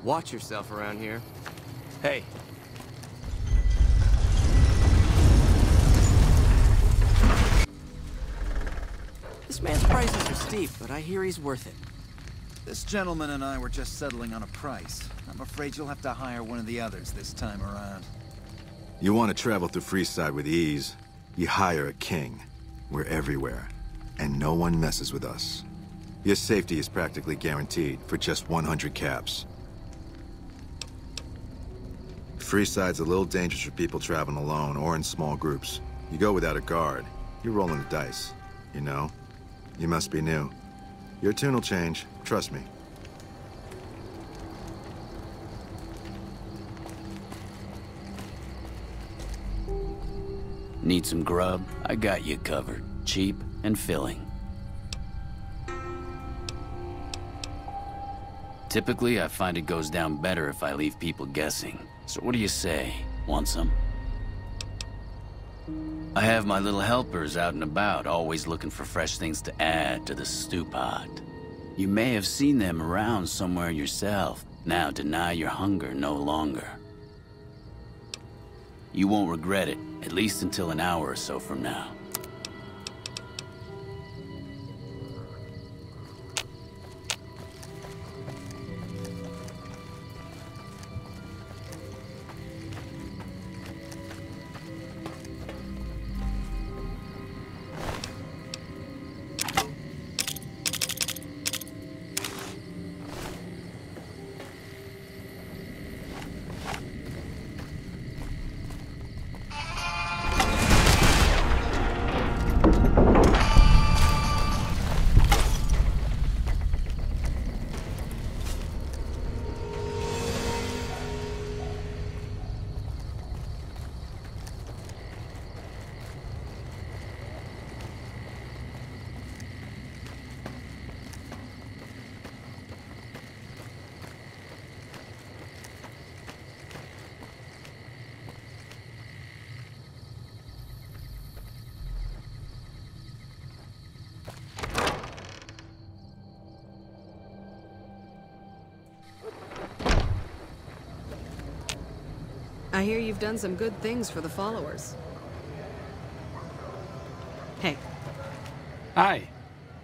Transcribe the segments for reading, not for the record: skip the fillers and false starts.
Watch yourself around here. Hey. This man's prices are steep, but I hear he's worth it. This gentleman and I were just settling on a price. I'm afraid you'll have to hire one of the others this time around. You want to travel through Freeside with ease, you hire a king. We're everywhere, and no one messes with us. Your safety is practically guaranteed for just 100 caps. Freeside's a little dangerous for people traveling alone or in small groups. You go without a guard, you're rolling the dice, you know? You must be new. Your tune will change, trust me. Need some grub? I got you covered. Cheap and filling. Typically, I find it goes down better if I leave people guessing. So what do you say? Want some? I have my little helpers out and about, always looking for fresh things to add to the stew pot. You may have seen them around somewhere yourself. Now deny your hunger no longer. You won't regret it, at least until an hour or so from now. I hear you've done some good things for the followers. Hey. Hi.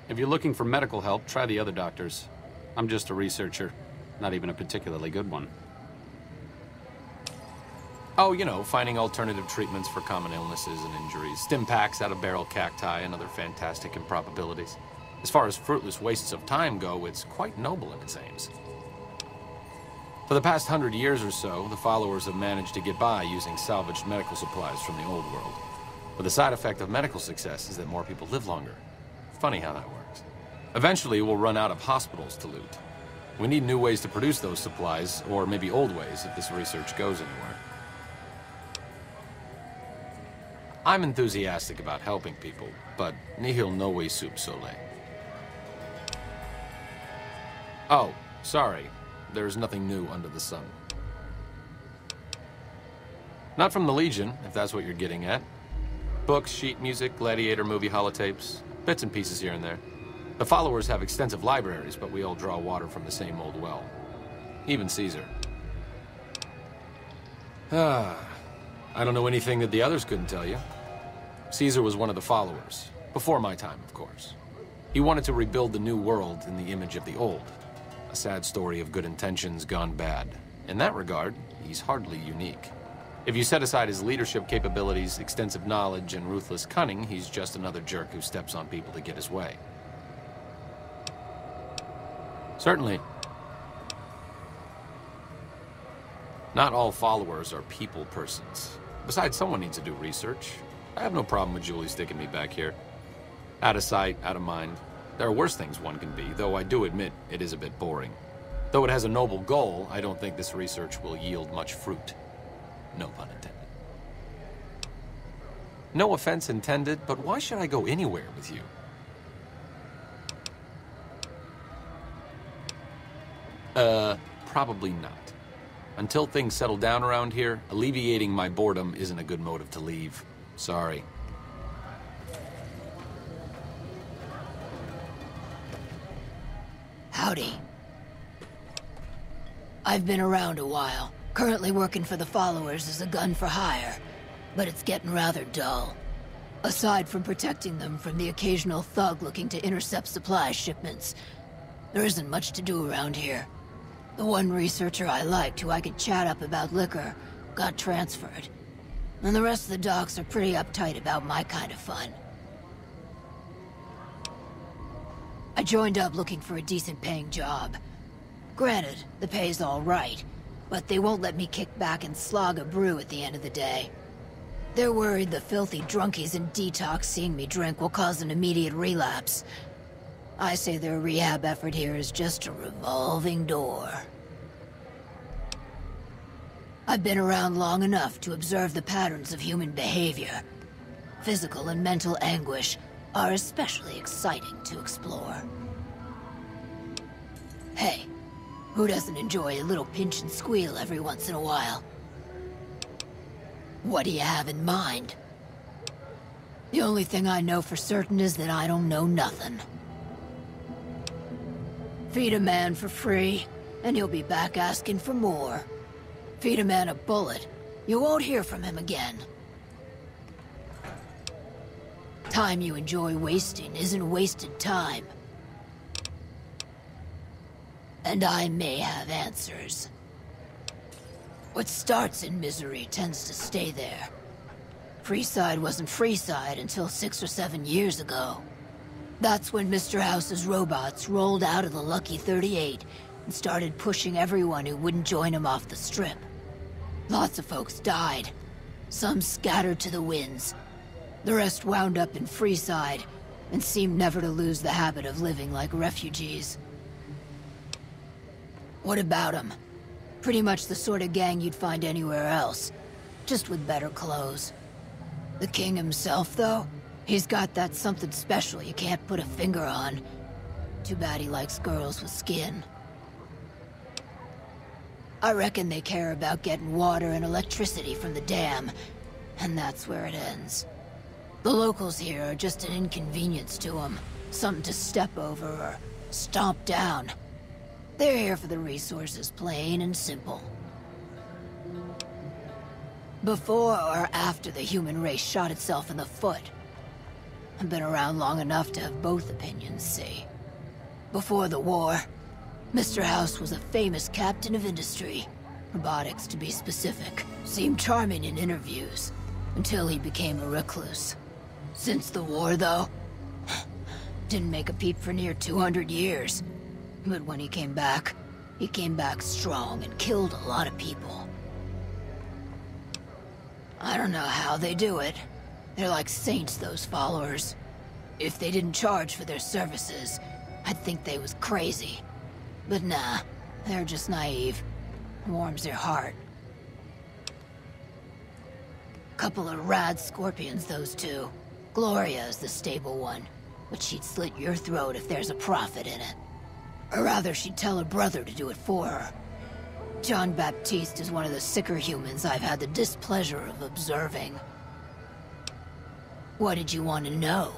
If you're looking for medical help, try the other doctors. I'm just a researcher, not even a particularly good one. Oh, you know, finding alternative treatments for common illnesses and injuries, stim packs out of barrel cacti and other fantastic improbabilities. As far as fruitless wastes of time go, it's quite noble in its aims. For the past 100 years or so, the followers have managed to get by using salvaged medical supplies from the old world. But the side effect of medical success is that more people live longer. Funny how that works. Eventually, we'll run out of hospitals to loot. We need new ways to produce those supplies, or maybe old ways if this research goes anywhere. I'm enthusiastic about helping people, but nihil novi sub sole. Oh, sorry. There's nothing new under the sun. Not from the Legion, if that's what you're getting at. Books, sheet music, gladiator movie holotapes, bits and pieces here and there. The followers have extensive libraries, but we all draw water from the same old well. Even Caesar. I don't know anything that the others couldn't tell you. Caesar was one of the followers. Before my time, of course. He wanted to rebuild the new world in the image of the old. A sad story of good intentions gone bad. In that regard, he's hardly unique. If you set aside his leadership capabilities, extensive knowledge, and ruthless cunning, he's just another jerk who steps on people to get his way. Certainly. Not all followers are people persons. Besides, someone needs to do research. I have no problem with Julie sticking me back here. Out of sight, out of mind. There are worse things one can be, though I do admit it is a bit boring. Though it has a noble goal, I don't think this research will yield much fruit. No pun intended. No offense intended, but why should I go anywhere with you? Probably not. Until things settle down around here, alleviating my boredom isn't a good motive to leave. Sorry. Howdy. I've been around a while, currently working for the followers as a gun for hire, but it's getting rather dull. Aside from protecting them from the occasional thug looking to intercept supply shipments, there isn't much to do around here. The one researcher I liked who I could chat up about liquor got transferred, and the rest of the docs are pretty uptight about my kind of fun. I joined up looking for a decent paying job. Granted, the pay's all right, but they won't let me kick back and slog a brew at the end of the day. They're worried the filthy drunkies in detox seeing me drink will cause an immediate relapse. I say their rehab effort here is just a revolving door. I've been around long enough to observe the patterns of human behavior. Physical and mental anguish are especially exciting to explore. Hey, who doesn't enjoy a little pinch and squeal every once in a while? What do you have in mind? The only thing I know for certain is that I don't know nothing. Feed a man for free, and he'll be back asking for more. Feed a man a bullet, you won't hear from him again. Time you enjoy wasting isn't wasted time. And I may have answers. What starts in misery tends to stay there. Freeside wasn't Freeside until 6 or 7 years ago. That's when Mr. House's robots rolled out of the Lucky 38 and started pushing everyone who wouldn't join him off the strip. Lots of folks died. Some scattered to the winds. The rest wound up in Freeside and seemed never to lose the habit of living like refugees. What about them? Pretty much the sort of gang you'd find anywhere else, just with better clothes. The king himself, though, he's got that something special you can't put a finger on. Too bad he likes girls with skin. I reckon they care about getting water and electricity from the dam, and that's where it ends. The locals here are just an inconvenience to them, something to step over or stomp down. They're here for the resources, plain and simple. Before or after the human race shot itself in the foot? I've been around long enough to have both opinions, see. Before the war, Mr. House was a famous captain of industry. Robotics, to be specific. Seemed charming in interviews, until he became a recluse. Since the war, though, didn't make a peep for near 200 years. But when he came back strong and killed a lot of people. I don't know how they do it. They're like saints, those followers. If they didn't charge for their services, I'd think they was crazy. But nah, they're just naive. Warms their heart. Couple of rad scorpions, those two. Gloria is the stable one, but she'd slit your throat if there's a profit in it. Or rather, she'd tell her brother to do it for her. John Baptiste is one of the sicker humans I've had the displeasure of observing. What did you want to know?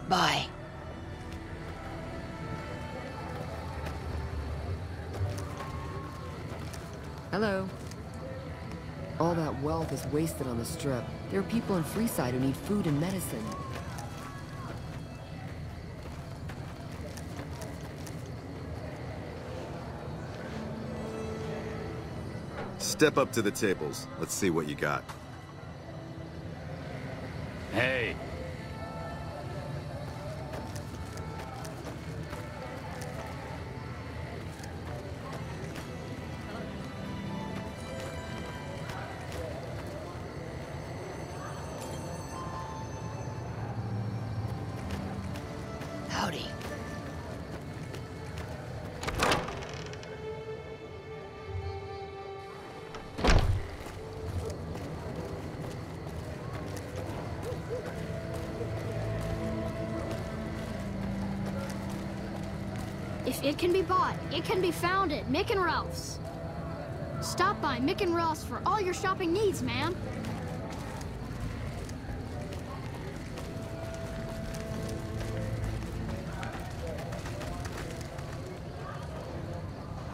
Bye. Hello. All that wealth is wasted on the strip. There are people in Freeside who need food and medicine. Step up to the tables. Let's see what you got. Hey. Howdy. If it can be bought, it can be found at Mick and Ralph's. Stop by Mick and Ralph's for all your shopping needs, man.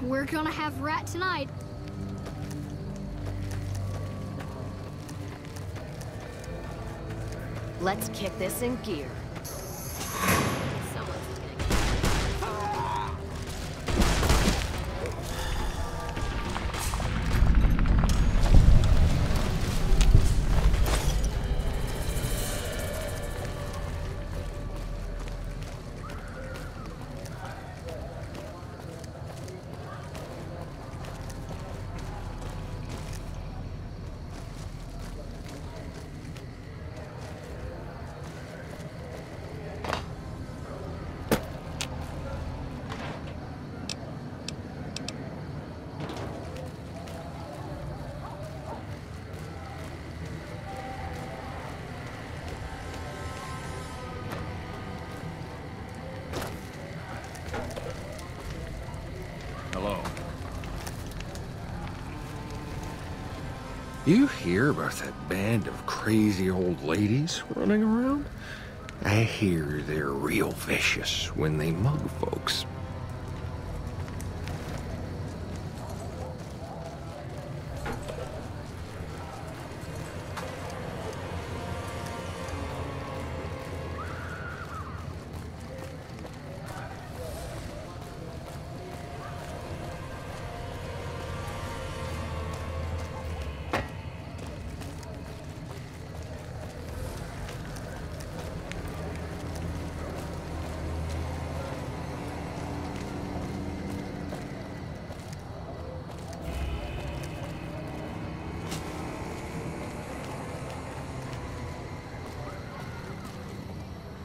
We're gonna have rat tonight. Let's kick this in gear. Hello. You hear about that band of crazy old ladies running around? I hear they're real vicious when they mug folks.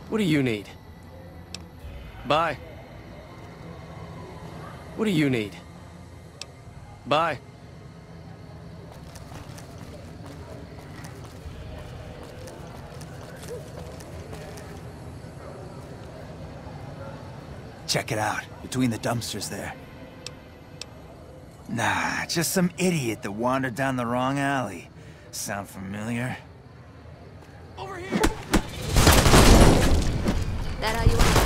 What do you need? Bye. What do you need? Bye. Check it out, between the dumpsters there. Nah, just some idiot that wandered down the wrong alley. Sound familiar? Over here! That how you want to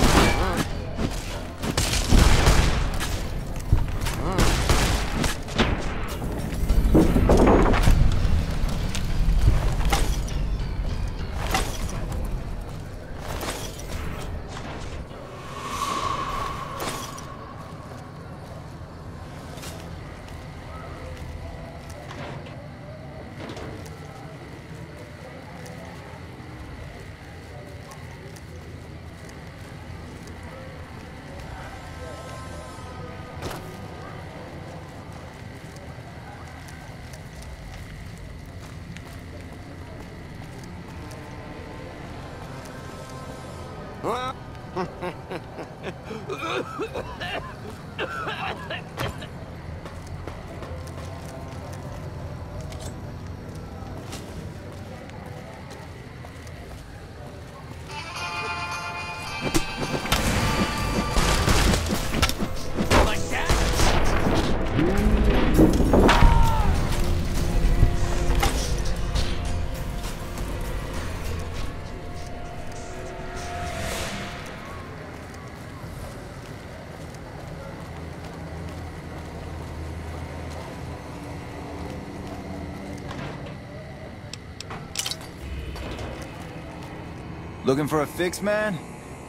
Looking for a fix, man?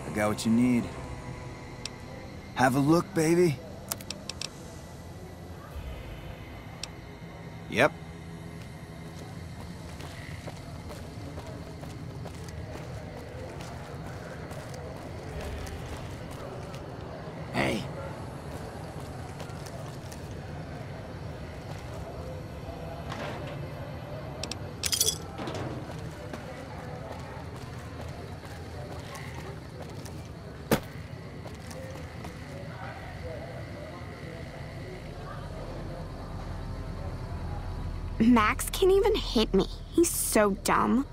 I got what you need. Have a look, baby. Yep. Hey. Max can't even hit me. He's so dumb.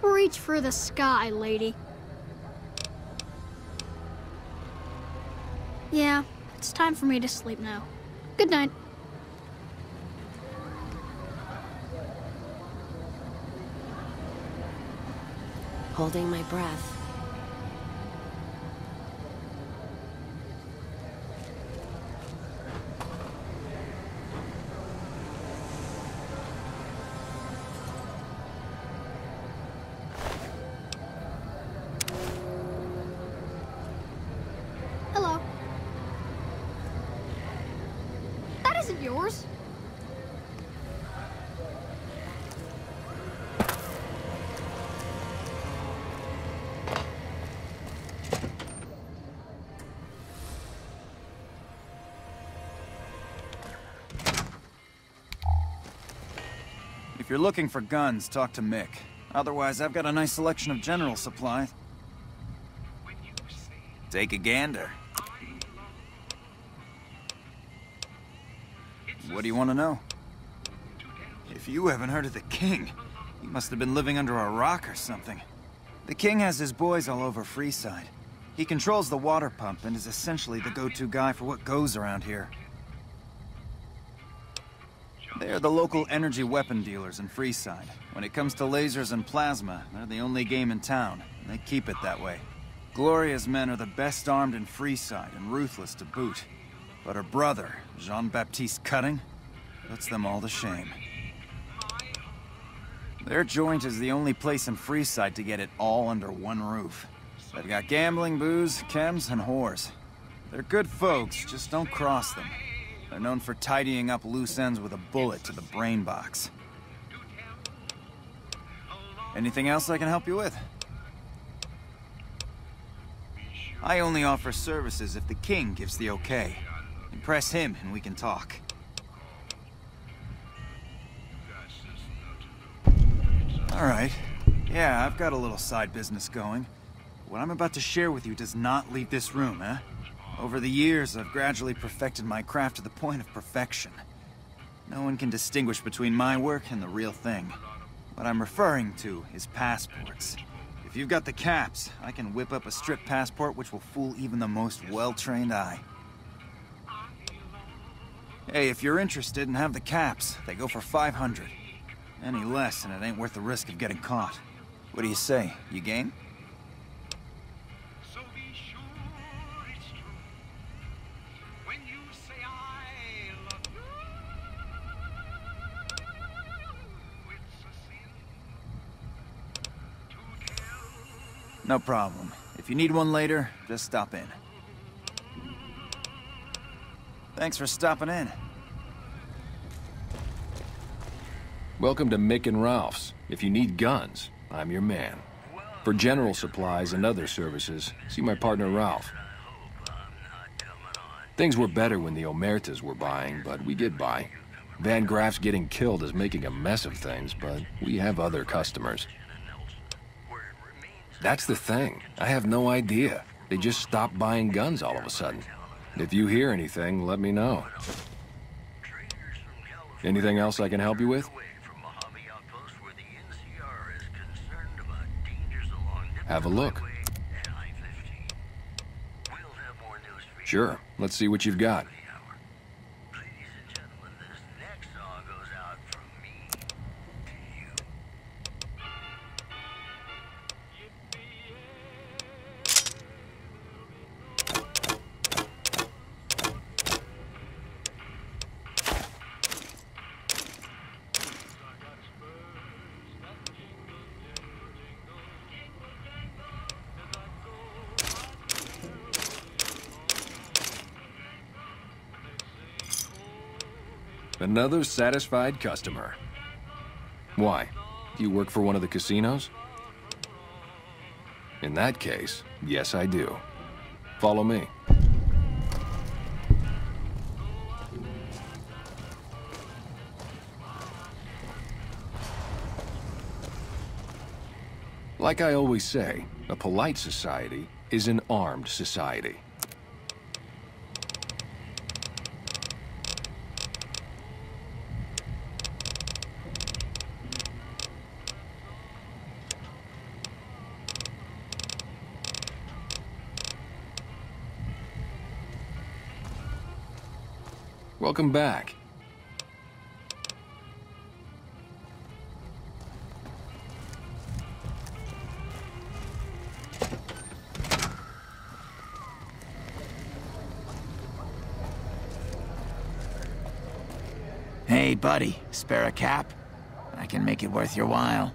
Reach for the sky, lady. Yeah, it's time for me to sleep now. Good night. holding my breath. Hello. That isn't yours. If you're looking for guns, talk to Mick. Otherwise, I've got a nice selection of general supplies. Take a gander. What do you want to know? If you haven't heard of the King, you must have been living under a rock or something. The King has his boys all over Freeside. He controls the water pump and is essentially the go-to guy for what goes around here. They're the local energy weapon dealers in Freeside. When it comes to lasers and plasma, they're the only game in town, and they keep it that way. Gloria's men are the best armed in Freeside and ruthless to boot. But her brother, Jean-Baptiste Cutting, puts them all to shame. Their joint is the only place in Freeside to get it all under one roof. They've got gambling, booze, chems, and whores. They're good folks, just don't cross them. They're known for tidying up loose ends with a bullet to the brain box. Anything else I can help you with? I only offer services if the King gives the okay. Impress him and we can talk. Alright. Yeah, I've got a little side business going. What I'm about to share with you does not leave this room, eh? Over the years, I've gradually perfected my craft to the point of perfection. No one can distinguish between my work and the real thing. What I'm referring to is passports. If you've got the caps, I can whip up a strip passport which will fool even the most well-trained eye. Hey, if you're interested and have the caps, they go for 500. Any less and it ain't worth the risk of getting caught. What do you say? You game? No problem. If you need one later, just stop in. Thanks for stopping in. Welcome to Mick and Ralph's. If you need guns, I'm your man. For general supplies and other services, see my partner Ralph. Things were better when the Omertas were buying, but we get by. Van Graff's getting killed is making a mess of things, but we have other customers. That's the thing. I have no idea. They just stopped buying guns all of a sudden. If you hear anything, let me know. Anything else I can help you with? Have a look. Sure. Let's see what you've got. Another satisfied customer. Why? Do you work for one of the casinos? In that case, yes I do. Follow me. Like I always say, a polite society is an armed society. Welcome back. Hey, buddy, spare a cap? I can make it worth your while.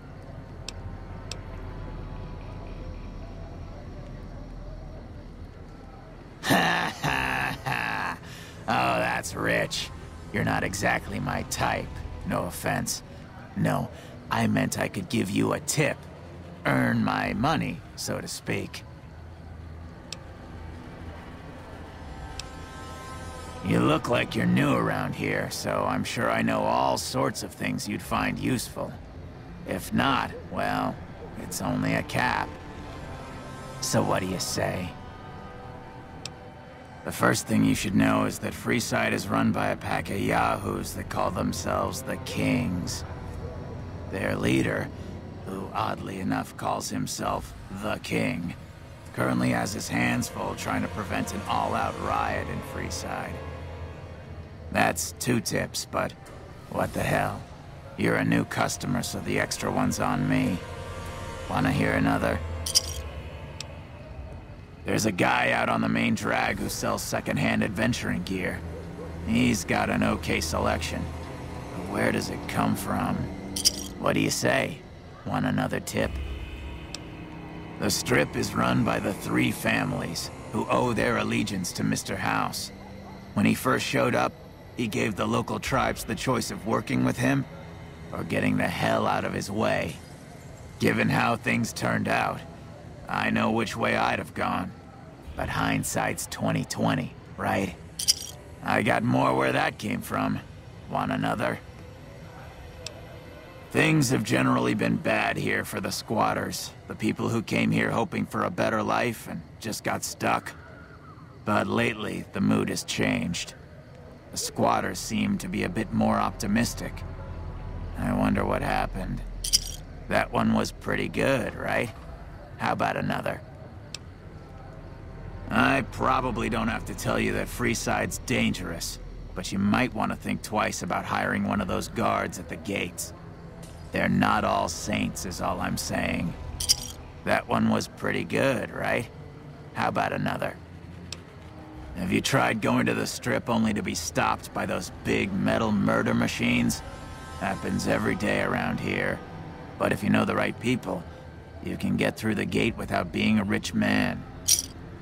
Ha ha ha! Oh, that's rich. You're not exactly my type. No offense. No, I meant I could give you a tip. Earn my money, so to speak. You look like you're new around here, so I'm sure I know all sorts of things you'd find useful. If not, well, it's only a cap. So what do you say? The first thing you should know is that Freeside is run by a pack of yahoos that call themselves the Kings. Their leader, who oddly enough calls himself the King, currently has his hands full trying to prevent an all-out riot in Freeside. That's 2 tips, but what the hell? You're a new customer, so the extra one's on me. Wanna hear another? There's a guy out on the main drag who sells second-hand adventuring gear. He's got an okay selection. But where does it come from? What do you say? Want another tip? The Strip is run by the 3 families, who owe their allegiance to Mr. House. When he first showed up, he gave the local tribes the choice of working with him, or getting the hell out of his way. Given how things turned out, I know which way I'd have gone. But hindsight's 20/20, right? I got more where that came from. Want another? Things have generally been bad here for the squatters, the people who came here hoping for a better life and just got stuck. But lately, the mood has changed. The squatters seem to be a bit more optimistic. I wonder what happened. That one was pretty good, right? How about another? I probably don't have to tell you that Freeside's dangerous, but you might want to think twice about hiring one of those guards at the gates. They're not all saints, is all I'm saying. That one was pretty good, right? How about another? Have you tried going to the Strip only to be stopped by those big metal murder machines? Happens every day around here. But if you know the right people, you can get through the gate without being a rich man.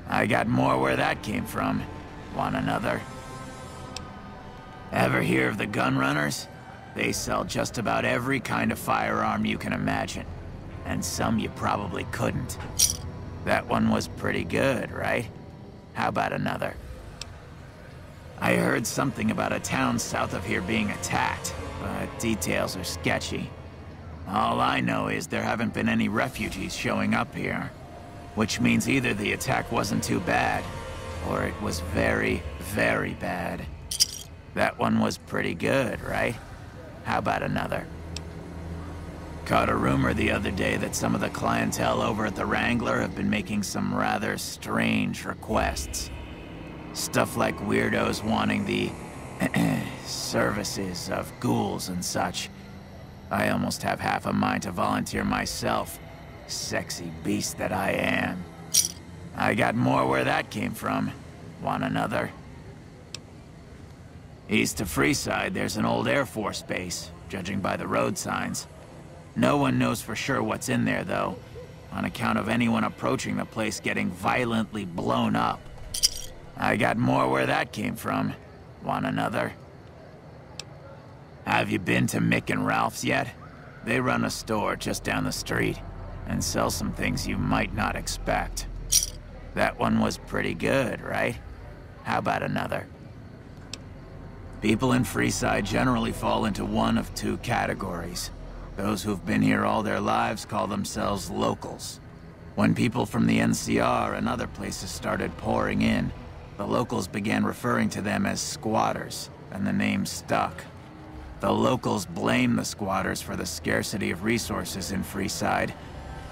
I got more where that came from. Want another? Ever hear of the gun runners? They sell just about every kind of firearm you can imagine. And some you probably couldn't. That one was pretty good, right? How about another? I heard something about a town south of here being attacked, but details are sketchy. All I know is there haven't been any refugees showing up here. Which means either the attack wasn't too bad, or it was very, very bad. That one was pretty good, right? How about another? Caught a rumor the other day that some of the clientele over at the Wrangler have been making some rather strange requests. Stuff like weirdos wanting the services of ghouls and such. I almost have half a mind to volunteer myself. Sexy beast that I am. I got more where that came from. Want another? East of Freeside, there's an old Air Force base, judging by the road signs. No one knows for sure what's in there, though, on account of anyone approaching the place getting violently blown up. I got more where that came from. Want another? Have you been to Mick and Ralph's yet? They run a store just down the street, and sell some things you might not expect. That one was pretty good, right? How about another? People in Freeside generally fall into one of 2 categories. Those who've been here all their lives call themselves locals. When people from the NCR and other places started pouring in, the locals began referring to them as squatters, and the name stuck. The locals blame the squatters for the scarcity of resources in Freeside,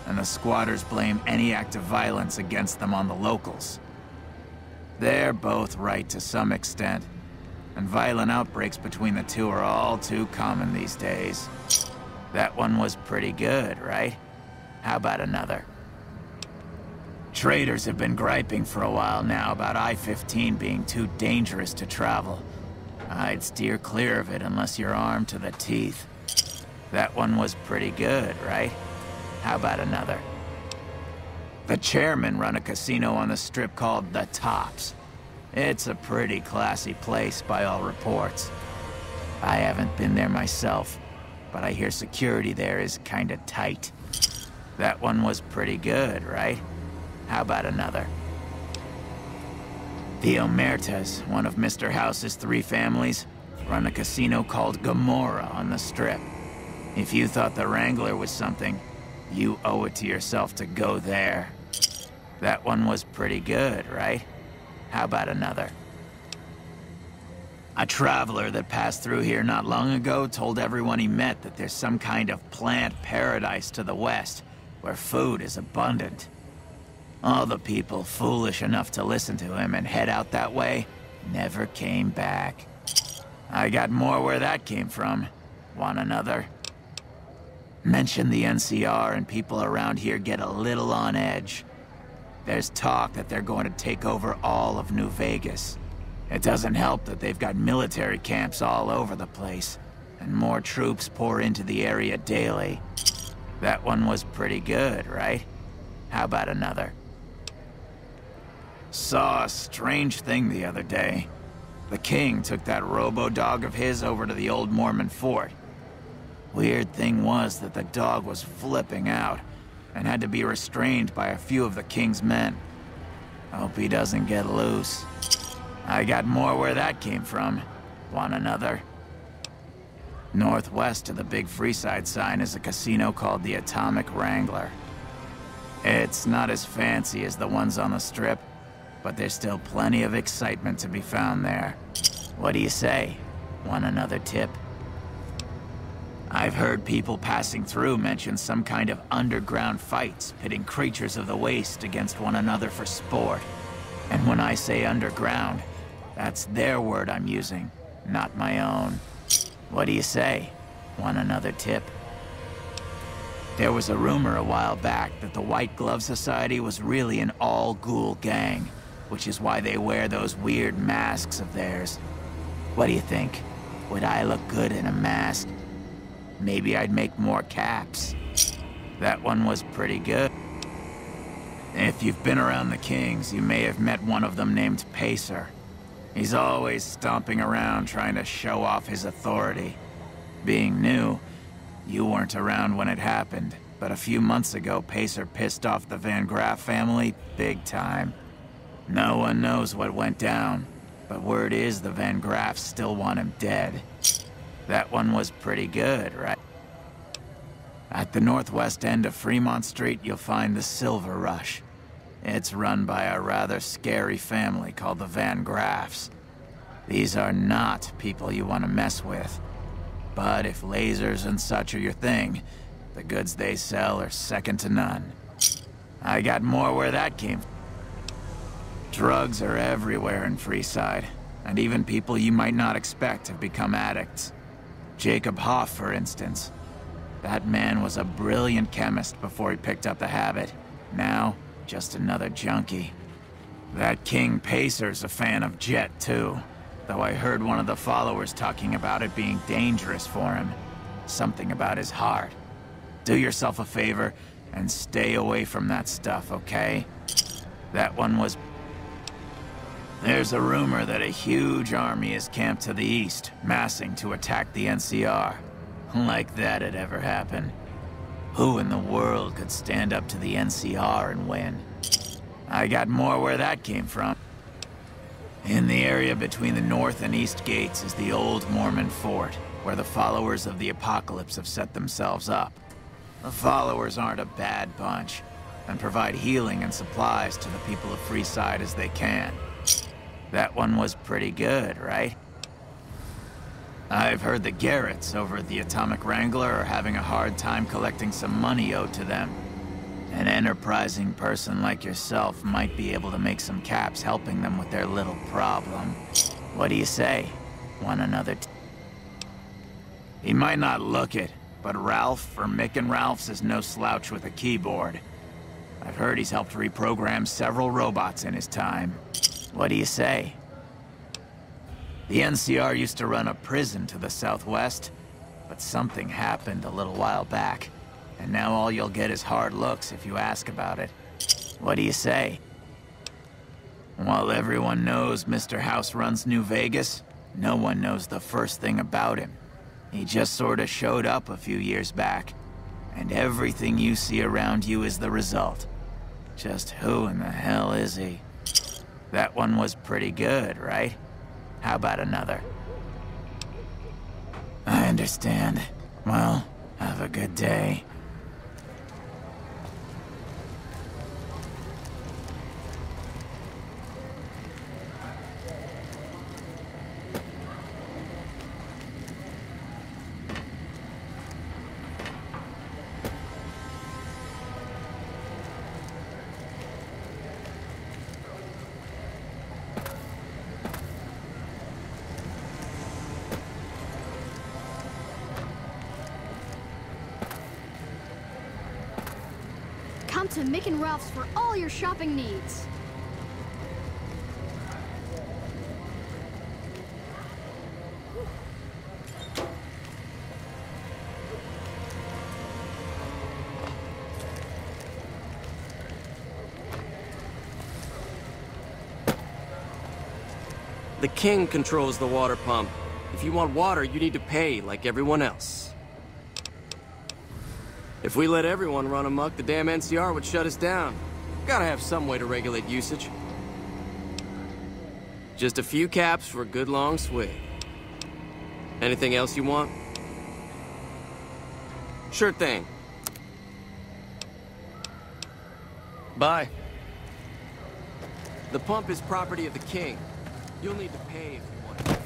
and the squatters blame any act of violence against them on the locals. They're both right to some extent, and violent outbreaks between the two are all too common these days. That one was pretty good, right? How about another? Traders have been griping for a while now about I-15 being too dangerous to travel. I'd steer clear of it unless you're armed to the teeth. That one was pretty good, right? How about another? The chairman run a casino on the strip called The Tops. It's a pretty classy place by all reports. I haven't been there myself, but I hear security there is kinda tight. That one was pretty good, right? How about another? The Omertas, one of Mr. House's 3 families, run a casino called Gomorrah on the Strip. If you thought the Wrangler was something, you owe it to yourself to go there. That one was pretty good, right? How about another? A traveler that passed through here not long ago told everyone he met that there's some kind of plant paradise to the west, where food is abundant. All the people foolish enough to listen to him and head out that way never came back. I got more where that came from. Want another? Mention the NCR and people around here get a little on edge. There's talk that they're going to take over all of New Vegas. It doesn't help that they've got military camps all over the place, and more troops pour into the area daily. That one was pretty good, right? How about another? Saw a strange thing the other day. The king took that robo-dog of his over to the old Mormon fort. Weird thing was that the dog was flipping out, and had to be restrained by a few of the king's men. Hope he doesn't get loose. I got more where that came from. Want another? Northwest of the big Freeside sign is a casino called the Atomic Wrangler. It's not as fancy as the ones on the Strip, but there's still plenty of excitement to be found there. What do you say? Want another tip? I've heard people passing through mention some kind of underground fights pitting creatures of the waste against one another for sport. And when I say underground, that's their word I'm using, not my own. What do you say? Want another tip? There was a rumor a while back that the White Glove Society was really an all-ghoul gang, which is why they wear those weird masks of theirs. What do you think? Would I look good in a mask? Maybe I'd make more caps. That one was pretty good. If you've been around the Kings, you may have met one of them named Pacer. He's always stomping around trying to show off his authority. Being new, you weren't around when it happened, but a few months ago, Pacer pissed off the Van Graff family big time. No one knows what went down, but word is the Van Graffs still want him dead. That one was pretty good, right? At the northwest end of Fremont Street, you'll find the Silver Rush. It's run by a rather scary family called the Van Graffs. These are not people you want to mess with. But if lasers and such are your thing, the goods they sell are second to none. I got more where that came from. Drugs are everywhere in Freeside, and even people you might not expect have become addicts. Jacob Hoff, for instance. That man was a brilliant chemist before he picked up the habit. Now, just another junkie. That King Pacer's a fan of Jet, too. Though I heard one of the followers talking about it being dangerous for him. Something about his heart. Do yourself a favor and stay away from that stuff, okay? That one was... There's a rumor that a huge army is camped to the east, massing to attack the NCR. Like that'd ever happen. Who in the world could stand up to the NCR and win? I got more where that came from. In the area between the north and east gates is the old Mormon fort, where the followers of the Apocalypse have set themselves up. The followers aren't a bad bunch, and provide healing and supplies to the people of Freeside as they can. That one was pretty good, right? I've heard the Garretts over at the Atomic Wrangler are having a hard time collecting some money owed to them. An enterprising person like yourself might be able to make some caps helping them with their little problem. What do you say? Want another He might not look it, but Ralph, or Mick and Ralph's, is no slouch with a keyboard. I've heard he's helped reprogram several robots in his time. What do you say? The NCR used to run a prison to the southwest, but something happened a little while back, and now all you'll get is hard looks if you ask about it. What do you say? While everyone knows Mr. House runs New Vegas, no one knows the first thing about him. He just sorta showed up a few years back, and everything you see around you is the result. Just who in the hell is he? That one was pretty good, right? How about another? I understand. Well, have a good day. Come to Mick and Ralph's for all your shopping needs. The king controls the water pump. If you want water, you need to pay like everyone else. If we let everyone run amok, the damn NCR would shut us down. Gotta have some way to regulate usage. Just a few caps for a good long swig. Anything else you want? Sure thing. Bye. The pump is property of the king. You'll need to pay if you want it.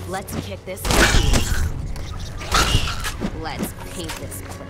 Let's kick this in gear. Let's paint this clip.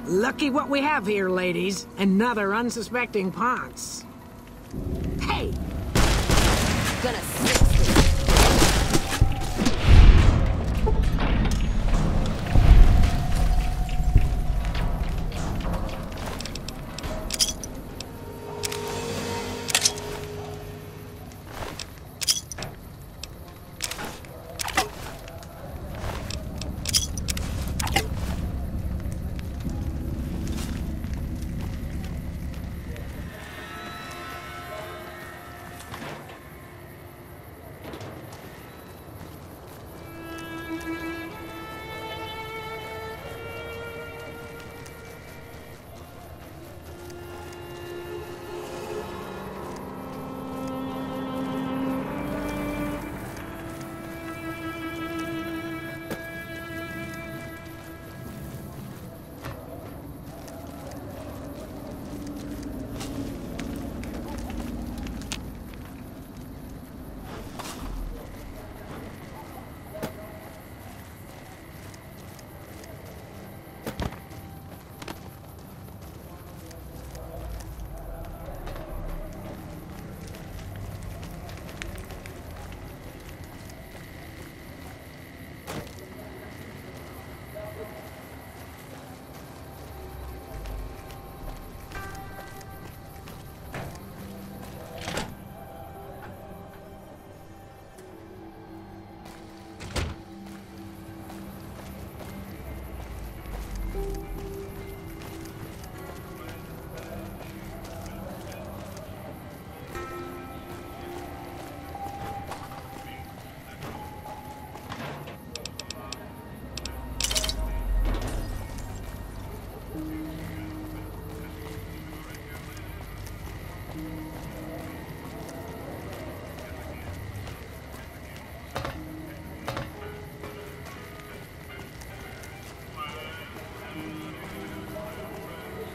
Lucky what we have here, ladies. Another unsuspecting Ponce. Hey! Gonna fix this.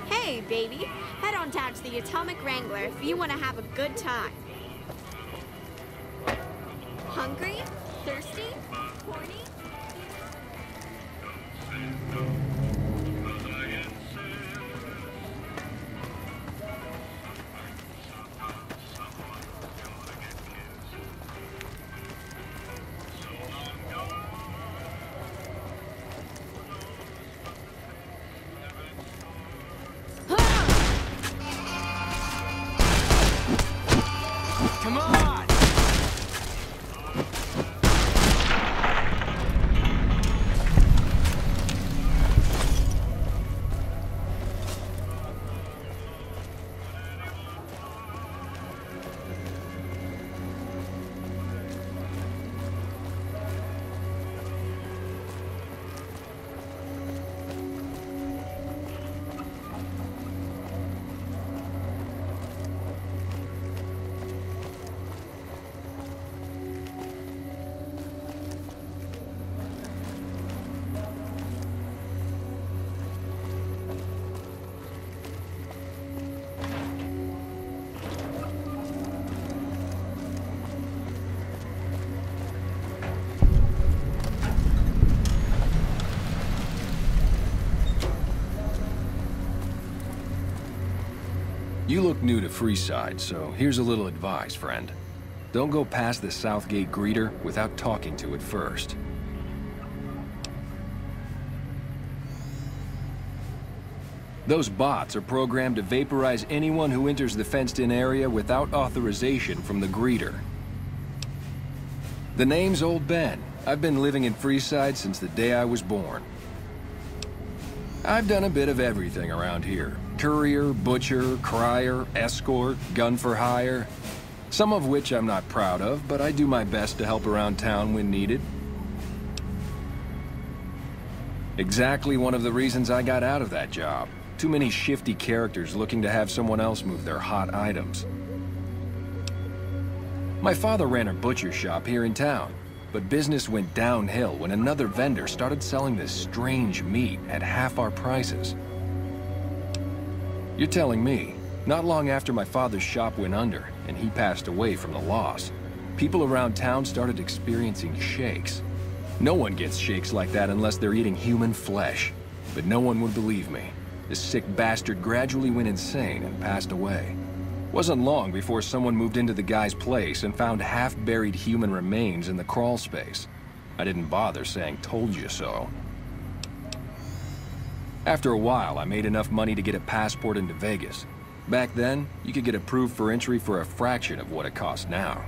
Hey, baby. Head on down to the Atomic Wrangler if you want to have a good time. Hungry? Thirsty? Horny? Come on! You look new to Freeside, so here's a little advice, friend. Don't go past the Southgate greeter without talking to it first. Those bots are programmed to vaporize anyone who enters the fenced-in area without authorization from the greeter. The name's Old Ben. I've been living in Freeside since the day I was born. I've done a bit of everything around here. Courier, butcher, crier, escort, gun for hire. Some of which I'm not proud of, but I do my best to help around town when needed. Exactly one of the reasons I got out of that job. Too many shifty characters looking to have someone else move their hot items. My father ran a butcher shop here in town, but business went downhill when another vendor started selling this strange meat at half our prices. You're telling me, not long after my father's shop went under and he passed away from the loss, people around town started experiencing shakes. No one gets shakes like that unless they're eating human flesh, but no one would believe me. This sick bastard gradually went insane and passed away. Wasn't long before someone moved into the guy's place and found half-buried human remains in the crawl space. I didn't bother saying "told you so." After a while, I made enough money to get a passport into Vegas. Back then, you could get approved for entry for a fraction of what it costs now.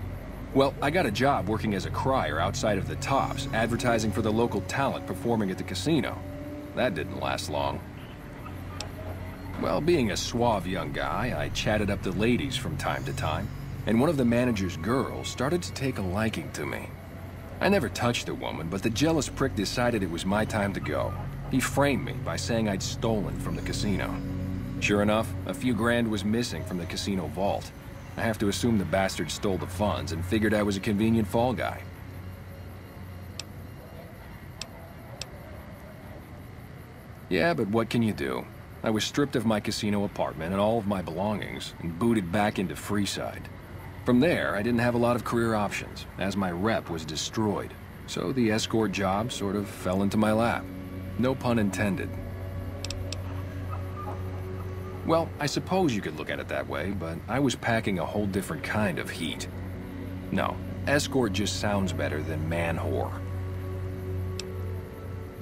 Well, I got a job working as a crier outside of the Tops, advertising for the local talent performing at the casino. That didn't last long. Well, being a suave young guy, I chatted up the ladies from time to time, and one of the manager's girls started to take a liking to me. I never touched the woman, but the jealous prick decided it was my time to go. He framed me by saying I'd stolen from the casino. Sure enough, a few grand was missing from the casino vault. I have to assume the bastard stole the funds and figured I was a convenient fall guy. Yeah, but what can you do? I was stripped of my casino apartment and all of my belongings and booted back into Freeside. From there, I didn't have a lot of career options, as my rep was destroyed. So the escort job sort of fell into my lap. No pun intended. Well, I suppose you could look at it that way, but I was packing a whole different kind of heat. No, escort just sounds better than man-whore.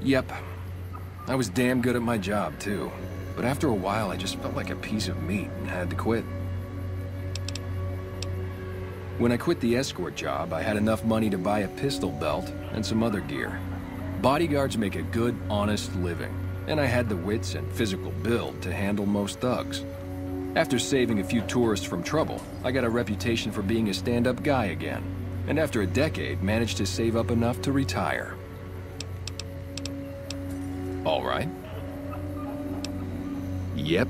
Yep, I was damn good at my job, too. But after a while, I just felt like a piece of meat and had to quit. When I quit the escort job, I had enough money to buy a pistol belt and some other gear. Bodyguards make a good, honest living, and I had the wits and physical build to handle most thugs. After saving a few tourists from trouble, I got a reputation for being a stand-up guy again, and after a decade, managed to save up enough to retire. All right. Yep,